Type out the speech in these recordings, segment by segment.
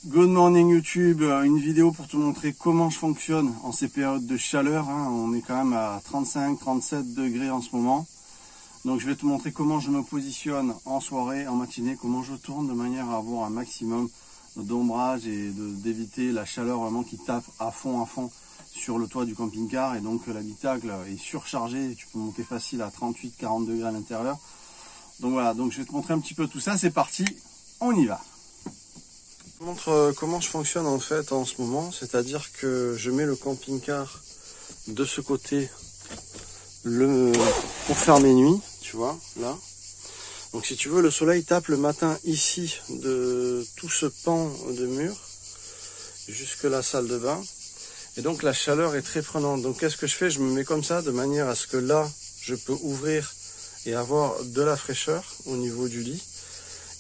Good morning YouTube, une vidéo pour te montrer comment je fonctionne en ces périodes de chaleur. On est quand même à 35-37 degrés en ce moment. Donc je vais te montrer comment je me positionne en soirée, en matinée, comment je tourne de manière à avoir un maximum d'ombrage et d'éviter la chaleur vraiment qui tape à fond sur le toit du camping-car. Et donc l'habitacle est surchargé, tu peux monter facile à 38-40 degrés à l'intérieur. Donc voilà, donc je vais te montrer un petit peu tout ça, c'est parti, on y va. Je te montre comment je fonctionne en fait en ce moment, c'est-à-dire que je mets le camping-car de ce côté pour faire mes nuits, tu vois, là. Donc si tu veux, le soleil tape le matin ici de tout ce pan de mur jusque la salle de bain. Et donc la chaleur est très prenante. Donc qu'est-ce que je fais? Je me mets comme ça de manière à ce que là, je peux ouvrir et avoir de la fraîcheur au niveau du lit.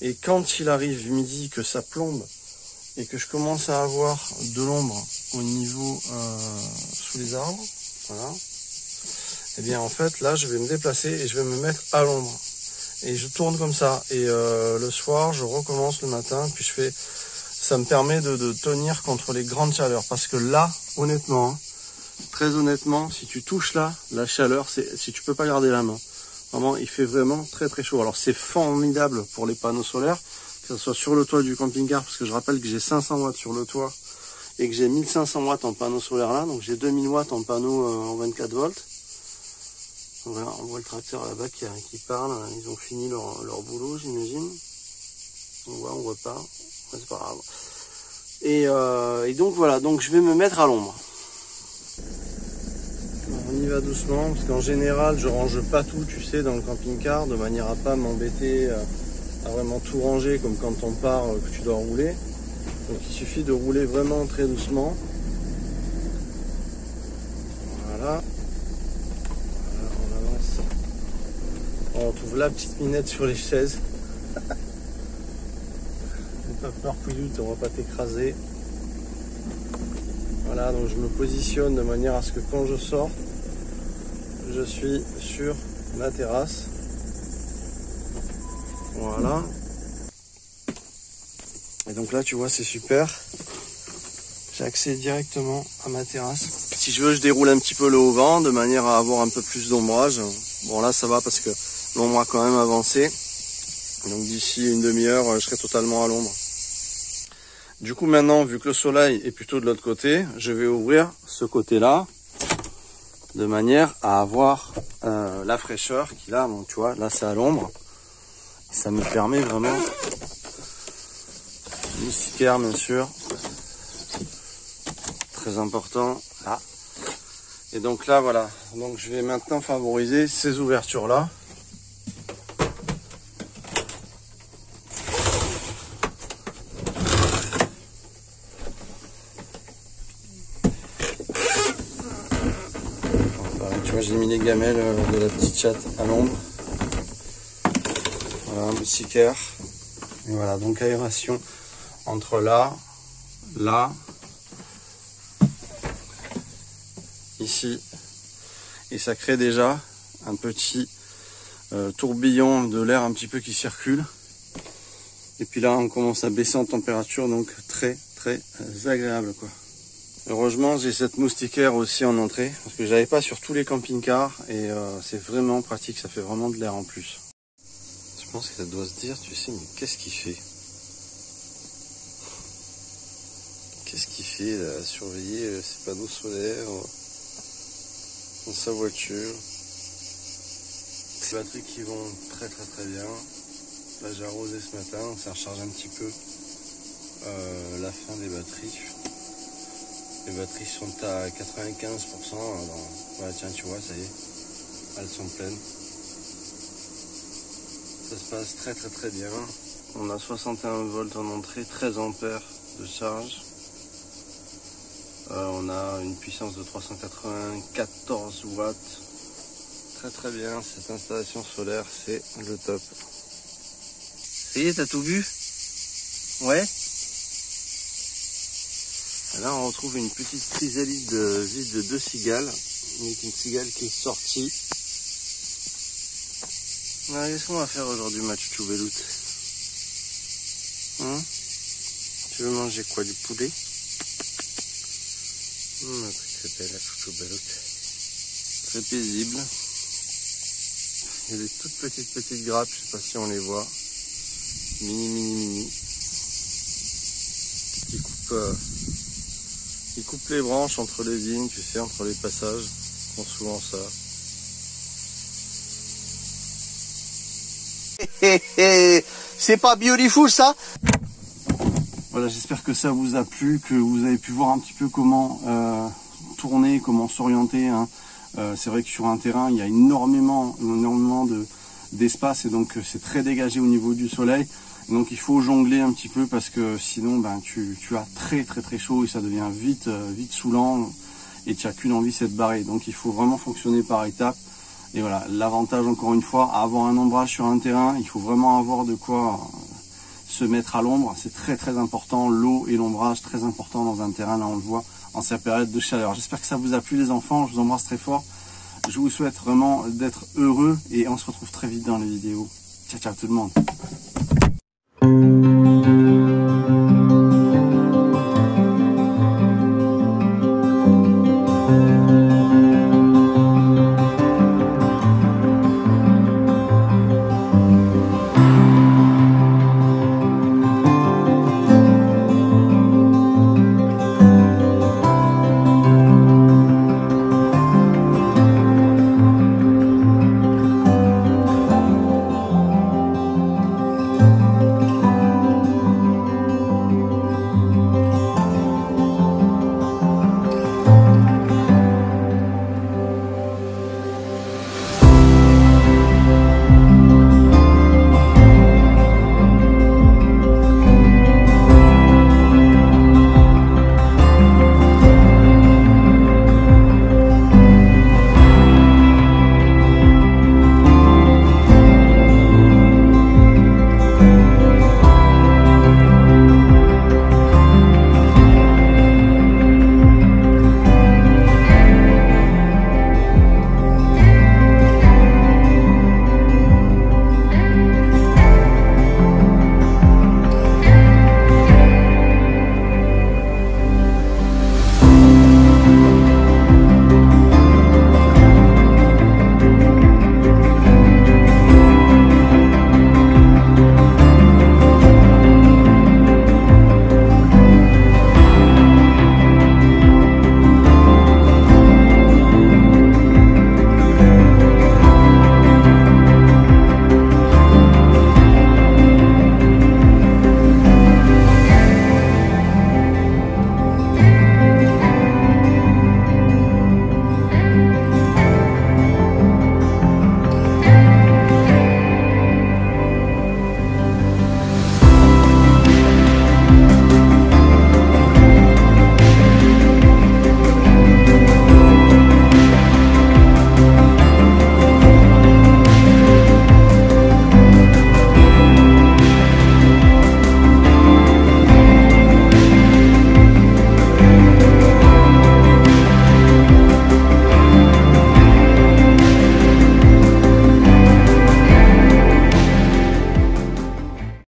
Et quand il arrive midi, que ça plombe et que je commence à avoir de l'ombre au niveau sous les arbres, voilà, et bien en fait là je vais me déplacer et je vais me mettre à l'ombre. Et je tourne comme ça. Et le soir je recommence le matin, puis je fais. Ça me permet de tenir contre les grandes chaleurs. Parce que là, honnêtement, très honnêtement, si tu touches là, la chaleur, si tu peux pas garder la main. Vraiment, il fait vraiment très très chaud. Alors c'est formidable pour les panneaux solaires, que ce soit sur le toit du camping-car, parce que je rappelle que j'ai 500 watts sur le toit et que j'ai 1500 watts en panneau solaire là, donc j'ai 2000 watts en panneau en 24 volts. Voilà, on voit le tracteur là-bas qui parle, ils ont fini leur boulot, j'imagine. On voit pas, c'est pas grave. Et donc voilà, donc je vais me mettre à l'ombre. On y va doucement, parce qu'en général, je range pas tout, tu sais, dans le camping-car, de manière à pas m'embêter à vraiment tout ranger, comme quand on part, que tu dois rouler. Donc il suffit de rouler vraiment très doucement. Voilà. On avance. On trouve la petite minette sur les chaises. N'aie pas peur, Pouilloute, on va pas t'écraser. Voilà, donc je me positionne de manière à ce que quand je sors, je suis sur ma terrasse. Voilà. Et donc là, tu vois, c'est super. J'ai accès directement à ma terrasse. Si je veux, je déroule un petit peu le haut-vent de manière à avoir un peu plus d'ombrage. Bon, là, ça va parce que l'ombre a quand même avancé. Donc d'ici une demi-heure, je serai totalement à l'ombre. Du coup, maintenant, vu que le soleil est plutôt de l'autre côté, je vais ouvrir ce côté-là de manière à avoir la fraîcheur qui là, bon, tu vois, là c'est à l'ombre. Ça me permet vraiment, moustiquaire bien sûr, très important, là. Et donc là, voilà, donc je vais maintenant favoriser ces ouvertures-là. Tu vois, j'ai mis les gamelles de la petite chatte à l'ombre. Voilà, un moustiquaire. Et voilà, donc aération entre là, ici. Et ça crée déjà un petit tourbillon de l'air un petit peu qui circule. Et puis là, on commence à baisser en température, donc très très agréable, quoi. Heureusement, j'ai cette moustiquaire aussi en entrée, parce que j'avais pas sur tous les camping-cars, et c'est vraiment pratique, ça fait vraiment de l'air en plus. Je pense que ça doit se dire, tu sais, mais qu'est-ce qu'il fait? Qu'est-ce qu'il fait là, à surveiller ses panneaux solaires dans sa voiture? Des batteries qui vont très bien. Là, j'ai arrosé ce matin, donc ça recharge un petit peu la fin des batteries. Les batteries sont à 95%. Voilà, tiens, tu vois, ça y est, elles sont pleines. Ça se passe très bien. On a 61 volts en entrée, 13 ampères de charge. On a une puissance de 394 watts. Très bien, cette installation solaire, c'est le top. Ça y est, t'as tout vu? Ouais. Là, on retrouve une petite chrysalide vide de 2 cigales. Donc une cigale qui est sortie. Qu'est-ce qu'on va faire aujourd'hui, ma chouchou Beloute? Tu Tu veux manger quoi? Du poulet? C'est belle, la chouchoubeloute. Très paisible. Il y a des toutes petites grappes, je sais pas si on les voit. Mini. Qui coupent les branches entre les vignes, tu sais, entre les passages. Ils font souvent ça. C'est pas beautiful ça? Voilà, j'espère que ça vous a plu, que vous avez pu voir un petit peu comment tourner, comment s'orienter, hein. C'est vrai que sur un terrain, il y a énormément d'espace et donc c'est très dégagé au niveau du soleil. Donc il faut jongler un petit peu parce que sinon tu as très chaud et ça devient vite saoulant et tu n'as qu'une envie, c'est de barrer. Donc il faut vraiment fonctionner par étapes. Et voilà, l'avantage encore une fois, à avoir un ombrage sur un terrain, il faut vraiment avoir de quoi se mettre à l'ombre. C'est très important, l'eau et l'ombrage, très important dans un terrain, là on le voit, en cette période de chaleur. J'espère que ça vous a plu les enfants, je vous embrasse très fort. Je vous souhaite vraiment d'être heureux et on se retrouve très vite dans les vidéos. Ciao tout le monde.